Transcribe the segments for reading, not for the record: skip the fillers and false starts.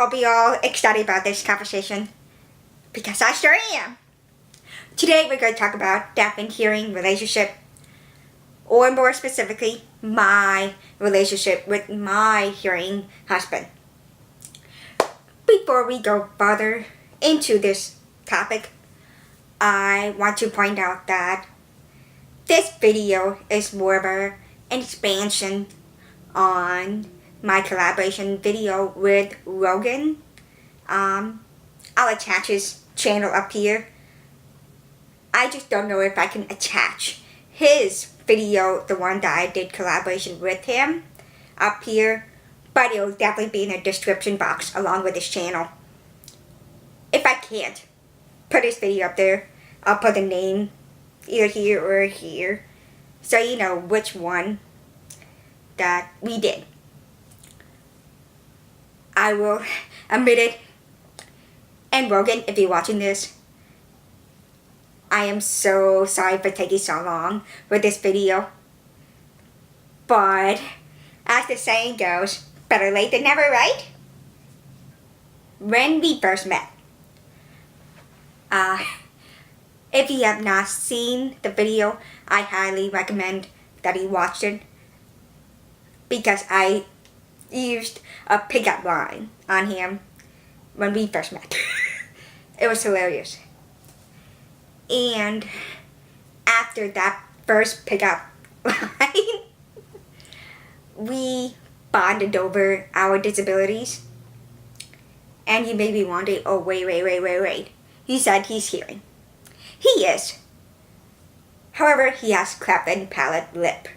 Hope you all excited about this conversation, because I sure am. Today we're going to talk about deaf and hearing relationship, or more specifically, my relationship with my hearing husband. Before we go further into this topic, I want to point out that this video is more of an expansion on my collaboration video with Rogan. I'll attach his channel up here. I just don't know if I can attach his video, the one that I did collaboration with him, up here, but it'll definitely be in the description box along with his channel. If I can't put his video up there, I'll put the name either here or here, so you know which one that we did. I will admit it, and Rogan, if you're watching this, I am so sorry for taking so long with this video. But as the saying goes, better late than never, right? When we first met, if you have not seen the video, I highly recommend that you watch it, because I used a pickup line on him when we first met. It was hilarious. And after that first pickup line, we bonded over our disabilities. And you may be wondering, oh wait. He said he's hearing. He is. However, he has cleft and palate lip.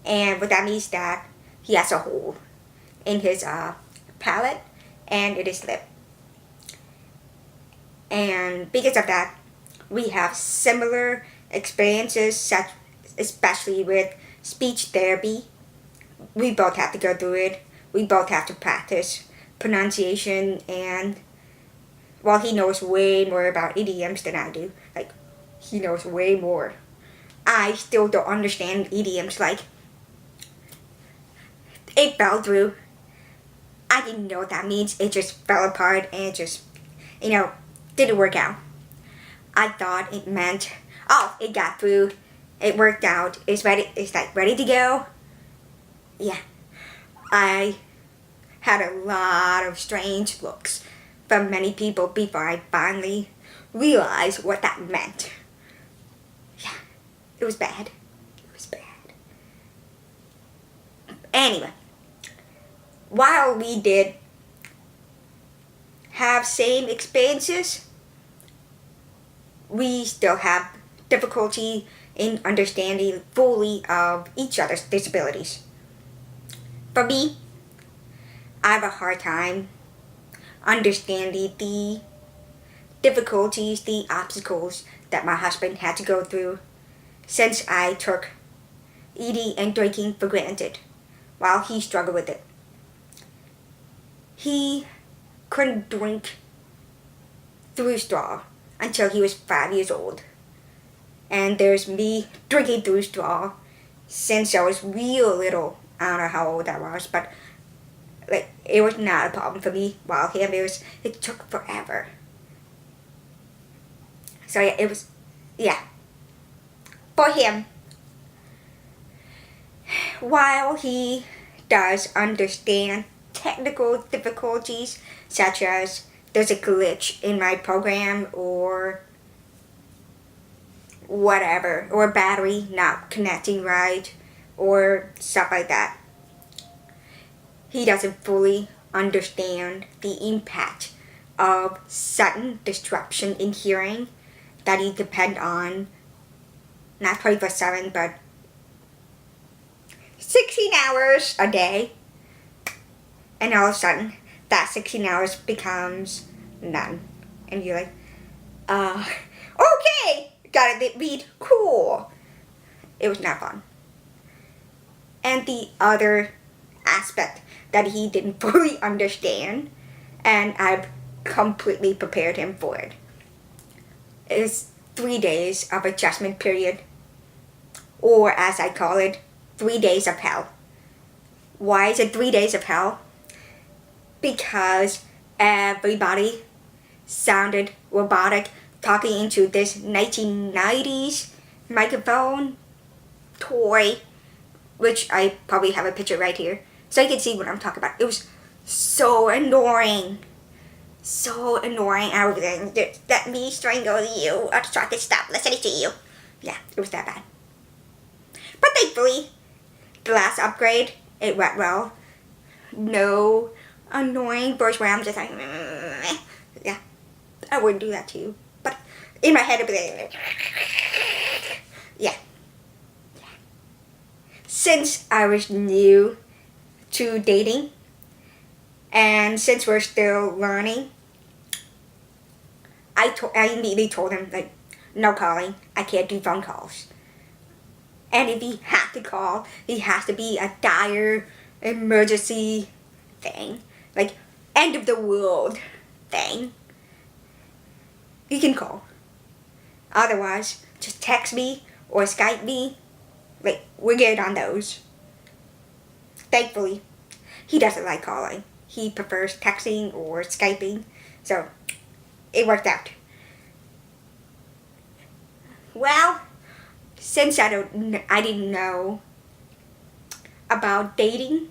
And what that means is that he has a hole in his palate and in his lip. And because of that, we have similar experiences, especially with speech therapy. We both have to go through it. We both have to practice pronunciation, and while he knows way more about idioms than I do, like, he knows way more, I still don't understand idioms. Like, it fell through. I didn't know what that means. It just fell apart, and it just, didn't work out. I thought it meant, oh, it got through, it worked out, it's ready to go. Yeah, I had a lot of strange looks from many people before I finally realized what that meant. Yeah, it was bad. Anyway, while we did have same experiences, we still have difficulty in understanding fully of each other's disabilities. For me, I have a hard time understanding the difficulties, the obstacles that my husband had to go through, since I took eating and drinking for granted while he struggled with it. He couldn't drink through a straw until he was 5 years old. And there's me drinking through a straw since I was real little. I don't know how old I was, but it was not a problem for me. While him, it took forever. So yeah, for him, while he does understand technical difficulties, such as there's a glitch in my program or whatever, or battery not connecting right, or stuff like that, he doesn't fully understand the impact of sudden disruption in hearing that he depend on, not 24/7, but 16 hours a day. And all of a sudden, that 16 hours becomes none. And you're like, okay, got it read, cool. It was not fun. And the other aspect that he didn't fully understand, and I've completely prepared him for it, is 3 days of adjustment period, or as I call it, 3 days of hell. Why is it 3 days of hell? because everybody sounded robotic talking into this 1990s microphone toy, which I probably have a picture right here so you can see what I'm talking about. It was so annoying. So annoying. I was like, let me strangle you. I'll try to stop listening to you. Yeah, it was that bad. But thankfully, the last upgrade, it went well. No annoying voice where I'm just like, yeah, I wouldn't do that to you. But in my head, it'd be like, yeah. Since I was new to dating, and since we're still learning, I immediately told him, like, no calling. I can't do phone calls. And if he has to call, he has to be a dire emergency thing. Like, end of the world thing. You can call. Otherwise, just text me or Skype me. Like, we're good on those. Thankfully, he doesn't like calling. He prefers texting or Skyping. So, it worked out. Well, since I didn't know about dating,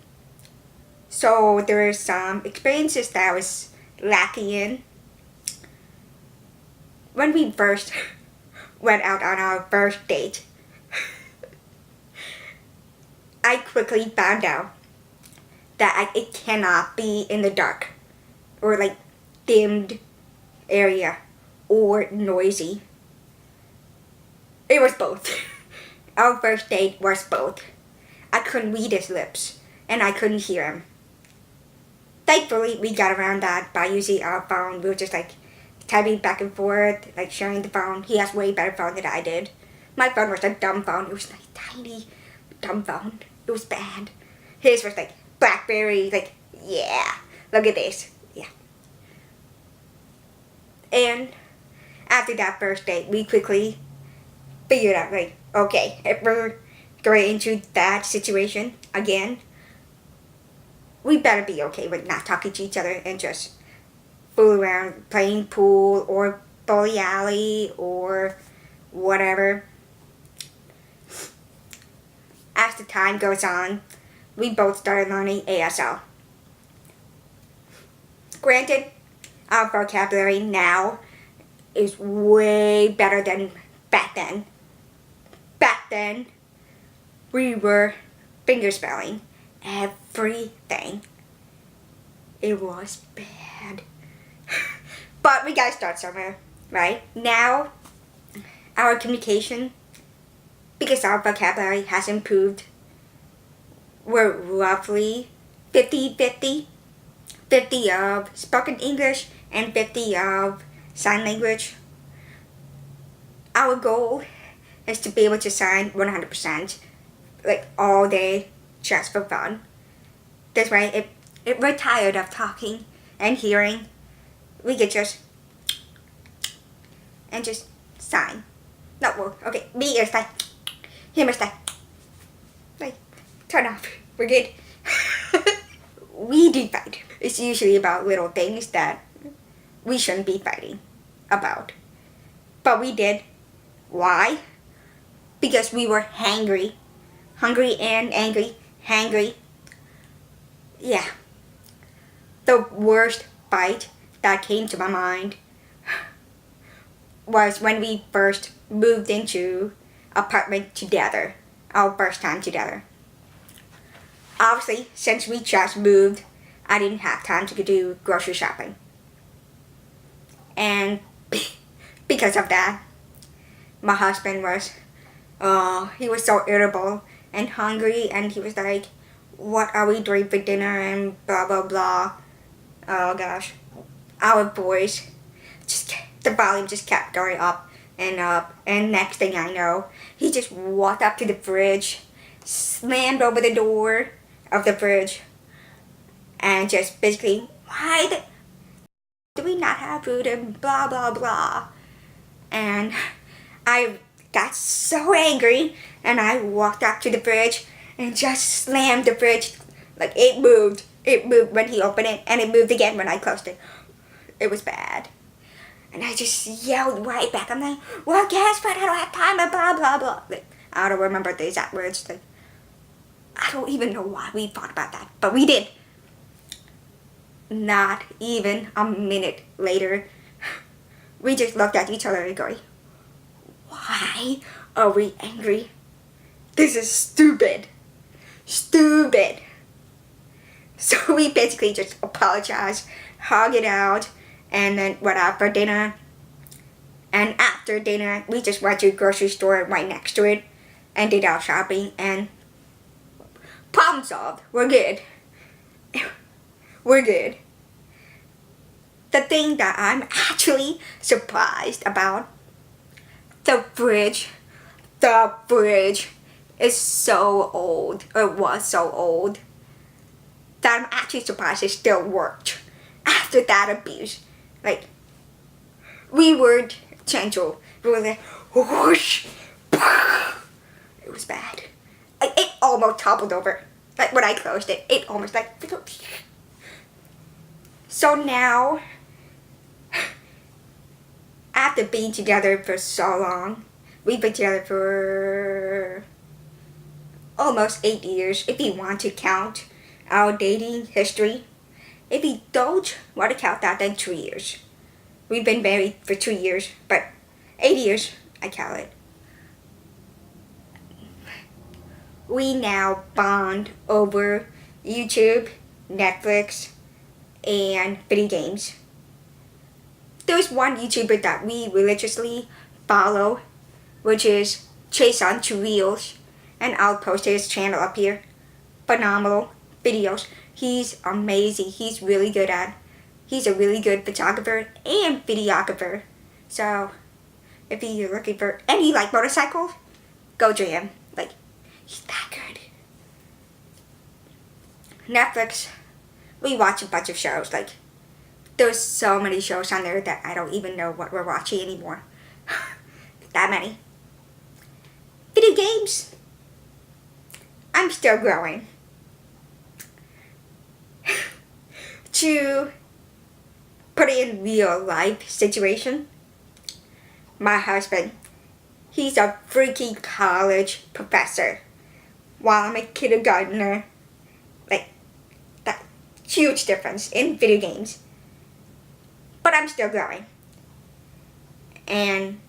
so there were some experiences that I was lacking in. When we first went out on our first date, I quickly found out that it cannot be in the dark or like dimmed area or noisy. It was both. Our first date was both. I couldn't read his lips and I couldn't hear him. Thankfully, we got around that by using our phone. We were just like typing back and forth, like sharing the phone. He has way better phone than I did. My phone was a dumb phone. It was like tiny dumb phone. It was bad. His was like BlackBerry, like, yeah, look at this. Yeah. And after that first date, we quickly figured out, like, okay, if we're going into that situation again, we better be okay with not talking to each other and just fool around playing pool or bowling alley or whatever. As the time goes on, we both started learning ASL. Granted, our vocabulary now is way better than back then. Back then, we were fingerspelling everything. It was bad. But we gotta start somewhere, right? Now, our communication, because our vocabulary has improved, we're roughly 50-50. 50 of spoken English and 50 of sign language. Our goal is to be able to sign 100%, like all day, just for fun. This way, if we're tired of talking and hearing, we could just sign. No, well, okay, me is like, him is like, turn off, we're good. We do fight. It's usually about little things that we shouldn't be fighting about. But we did. Why? Because we were hangry. Hungry and angry. Hangry. Yeah. The worst fight that came to my mind was when we first moved into apartment together. Our first time together. Obviously, since we just moved, I didn't have time to do grocery shopping. And because of that, my husband was, he was so irritable and hungry, and he was like, what are we doing for dinner, and blah blah blah. Oh gosh. Our voice, the volume just kept going up, and next thing I know, he just walked up to the fridge, slammed over the door of the fridge, and just basically, why do we not have food, and blah blah blah. And I got so angry, and I walked up to the fridge and just slammed the fridge, like it moved. it moved when he opened it, and it moved again when I closed it. It was bad. And I just yelled right back. I'm like, well, guess what? I don't have time, blah, blah, blah. Like, I don't remember the exact words. Like, I don't even know why we thought about that. But we did. Not even a minute later, we just looked at each other and going, why are we angry? This is stupid. Stupid. So we basically just apologized, hug it out, and then went out for dinner. And after dinner, we just went to a grocery store right next to it and did our shopping, and problem solved. We're good. We're good. The thing that I'm actually surprised about, the fridge is so old, or was so old, that I'm actually surprised it still worked after that abuse. Like, we were gentle. We were like, whoosh. It was bad. It almost toppled over. Like, when I closed it, it almost like... So now, after being together for so long, we've been together for almost 8 years, if you want to count our dating history. If you don't want to count that, then 2 years. We've been married for 2 years, but 8 years, I count it. We now bond over YouTube, Netflix, and video games. There's one YouTuber that we religiously follow, which is Chase on Two Wheels, and I'll post his channel up here. Phenomenal videos. He's amazing. He's a really good photographer and videographer. So if you're looking for any like motorcycles, go to him. Like, he's that good. Netflix, we watch a bunch of shows. Like, there's so many shows on there that I don't even know what we're watching anymore. That many. Video games, I'm still growing. To put it in real life situation, my husband, he's a freaking college professor, while I'm a kindergartner. Like, that huge difference in video games. But I'm still growing. And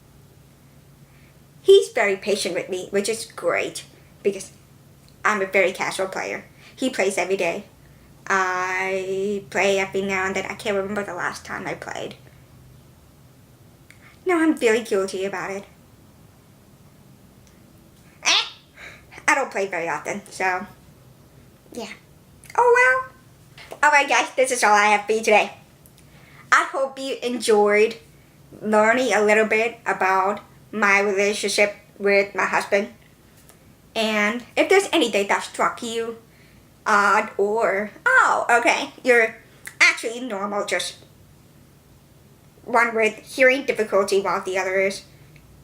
he's very patient with me, which is great, because I'm a very casual player. He plays every day. I play every now and then. I can't remember the last time I played. No, I'm really guilty about it. I don't play very often, so yeah. Oh well. Alright guys, this is all I have for you today. I hope you enjoyed learning a little bit about my relationship with my husband. And if there's anything that struck you odd, or, oh, okay, you're actually normal, just one with hearing difficulty while the other is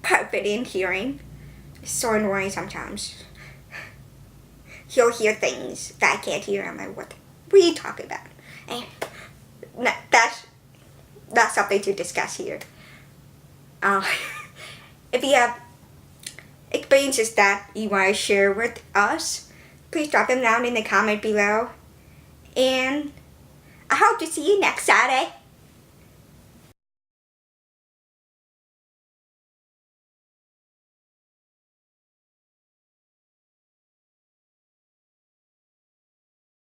perfect in hearing. It's so annoying sometimes. He'll hear things that I can't hear. I'm like, what are you talking about? And that's something to discuss here. If you have experiences that you want to share with us, please drop them down in the comment below. And I hope to see you next Saturday.